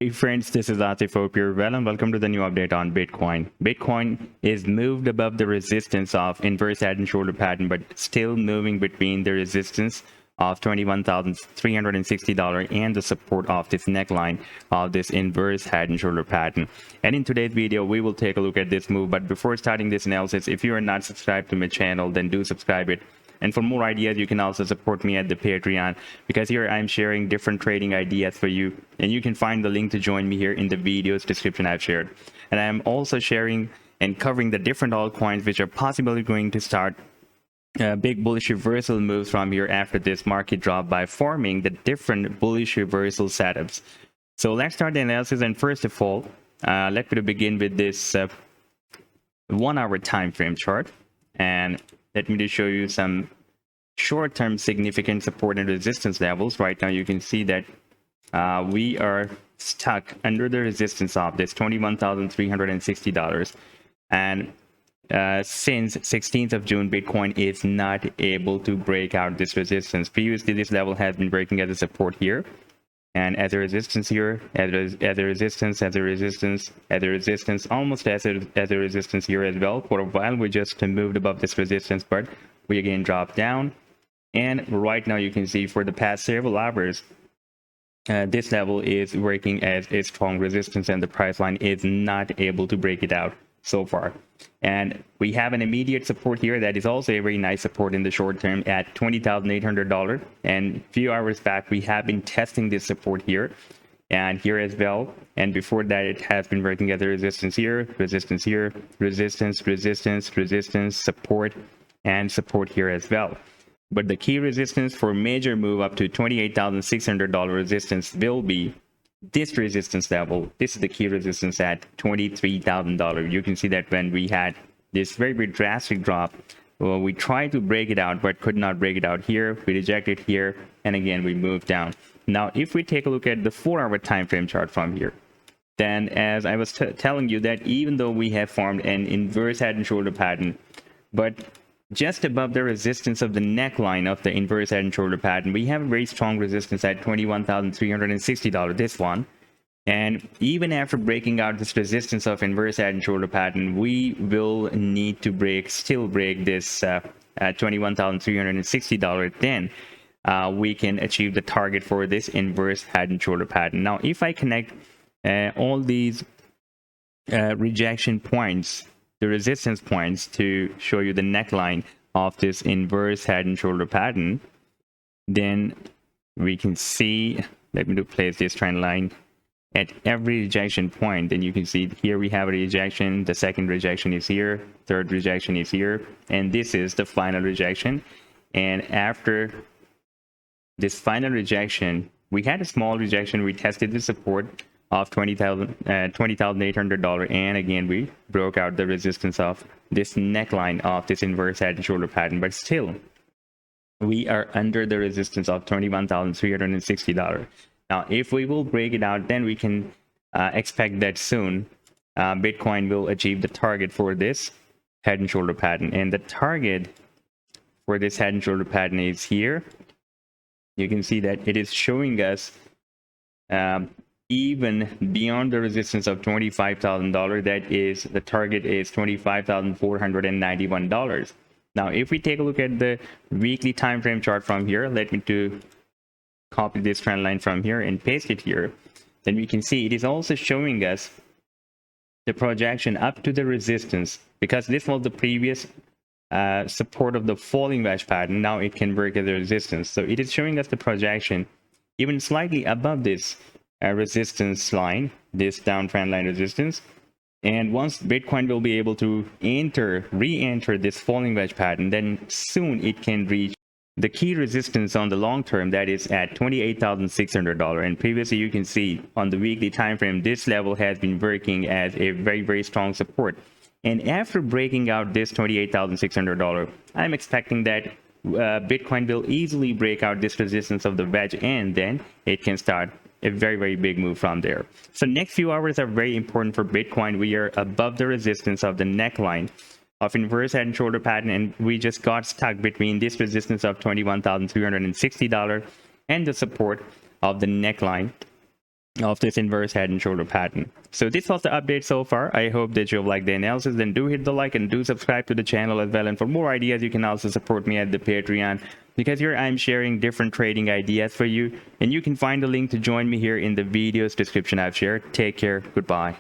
Hey friends, this is Atif. Hope you're well and welcome to the new update on Bitcoin. Bitcoin is moved above the resistance of inverse head and shoulder pattern, but still moving between the resistance of $21,360 and the support of this neckline of this inverse head and shoulder pattern. And in today's video, we will take a look at this move. But before starting this analysis, if you are not subscribed to my channel, then do subscribe it. And for more ideas, you can also support me at the Patreon, because here I'm sharing different trading ideas for you. And you can find the link to join me here in the video's description I've shared. And I'm also sharing and covering the different altcoins which are possibly going to start big bullish reversal moves from here after this market drop by forming the different bullish reversal setups. So let's start the analysis. And first of all, let me begin with this 1 hour time frame chart. And let me just show you some short-term significant support and resistance levels. Right now, you can see that we are stuck under the resistance of this $21,360. And since 16th of June, Bitcoin is not able to break out this resistance. Previously, this level has been breaking as a support here, and as a resistance here, as a resistance, almost as a resistance here as well. For a while, we just moved above this resistance, but we again dropped down. And right now, you can see for the past several hours, this level is working as a strong resistance, and the price line is not able to break it out so far. And we have an immediate support here that is also a very nice support in the short term at $20,800. And a few hours back, we have been testing this support here and here as well. And before that, it has been working as a resistance here, resistance here, resistance, resistance, resistance, support, and support here as well. But the key resistance for major move up to $28,600 resistance will be this resistance level. This is the key resistance at $23,000. You can see that when we had this very, very drastic drop, well, we tried to break it out but could not break it out here. We rejected here, and again we moved down. Now if we take a look at the 4 hour time frame chart from here, then as I was telling you, that even though we have formed an inverse head and shoulder pattern, but just above the resistance of the neckline of the inverse head and shoulder pattern, we have a very strong resistance at $21,360, this one. And even after breaking out this resistance of inverse head and shoulder pattern, we will need to still break this $21,360. Then we can achieve the target for this inverse head and shoulder pattern. Now, if I connect all these rejection points, the resistance points, to show you the neckline of this inverse head and shoulder pattern, then we can see, let me place this trend line at every rejection point. Then you can see here we have a rejection, the second rejection is here, third rejection is here, and this is the final rejection. And after this final rejection, we had a small rejection, we tested the support of $20,800, and again we broke out the resistance of this neckline of this inverse head and shoulder pattern, but still we are under the resistance of $21,360. Now if we will break it out, then we can expect that soon Bitcoin will achieve the target for this head and shoulder pattern. And the target for this head and shoulder pattern is here. You can see that it is showing us even beyond the resistance of $25,000, that is, the target is $25,491. Now, if we take a look at the weekly time frame chart from here, let me to copy this trend line from here and paste it here, then we can see it is also showing us the projection up to the resistance, because this was the previous support of the falling wedge pattern. Now it can work as a resistance. So it is showing us the projection even slightly above this resistance line, this downtrend line resistance. And once Bitcoin will be able to re-enter this falling wedge pattern, then soon it can reach the key resistance on the long term, that is at $28,600. And previously, you can see on the weekly time frame, this level has been working as a very, very strong support. And after breaking out this $28,600, I'm expecting that Bitcoin will easily break out this resistance of the wedge, and then it can start a very, very big move from there. So next few hours are very important for Bitcoin. We are above the resistance of the neckline of inverse head and shoulder pattern, and we just got stuck between this resistance of $21,360 and the support of the neckline of this inverse head and shoulder pattern. So this was the update so far. I hope that you've liked the analysis. Then do hit the like and do subscribe to the channel as well. And for more ideas, you can also support me at the Patreon, because here I'm sharing different trading ideas for you, and you can find the link to join me here in the video's description I've shared. Take care. Goodbye.